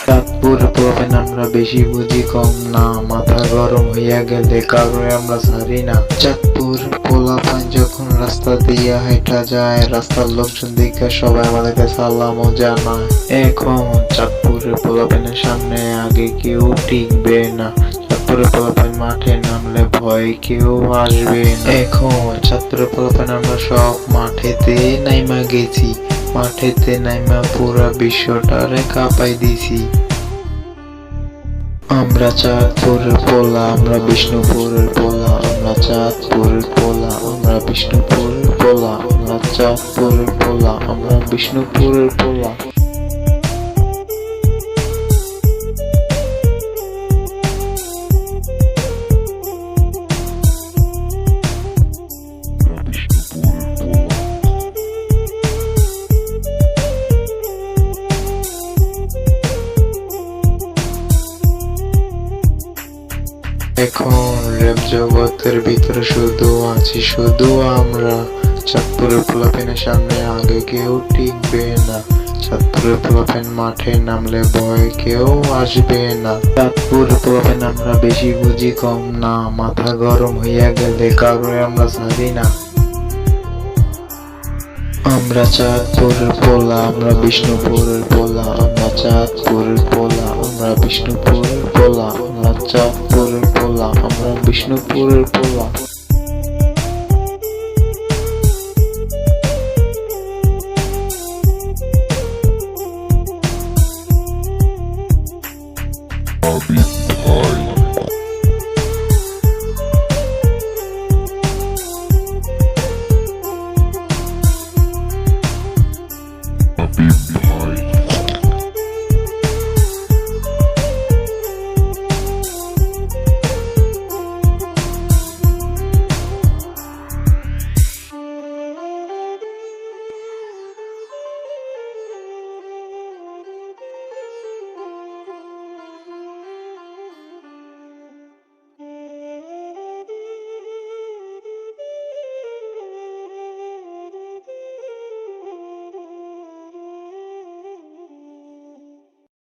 চাঁদপুর পোলাপান আমরা বেশি বুঝি কম না, মাথা গরম হইয়া গেলে কারণে আমরা ছাড়ি না। চাঁদপুর পোলাপান যখন রাস্তা দিয়া হেঁটা যায়, রাস্তার লোকজন দেখে সবাই আমাদেরকে সালামও জানায়। এখন চাঁদপুরের পোলাপানের সামনে আগে কেউ টিকবে না, চাঁদপুরের পোলাপান মাঠে নামলে ভয় কেউ আসবে না। এখন চাঁদপুরের পোলাপান আমরা সব মাঠেতে নাইমা গেছি, মাঠেতে নাইমা পুরা বিশ্বটারে কাঁপাই দিছি। আমরা চাঁদপুরের পোলা, আমরা বিষ্ণুপুরের পোলা, আমরা চাঁদপুরের পোলা, আমরা বিষ্ণুপুরের পোলা, আমরা চাঁদপুরের পোলা, আমরা বিষ্ণুপুরের পোলা। এখন র্যাপ জগতের ভিতরে শুধু আছি শুধু আমরা, চাঁদপুরের পোলাপানের সামনে আগে কেউ টিকবে না, চাঁদপুরের পোলাপান মাঠে নামলে ভয় কেউ আসবে না। চাঁদপুরের পোলাপান আমরা বেশি বুঝি কম না, মাথা গরম হইয়া গেলে কারণে আমরা ছাড়ি না। আমরা চাঁদপুরের পোলা, আমরা বিষ্ণুপুরের পোলা, আমরা চাঁদপুরের পোলা, আমরা বিষ্ণুপুরের পোলা, আমরা চাঁদপুরের পোলা, আমরা বিষ্ণুপুরের পোলা। I'll be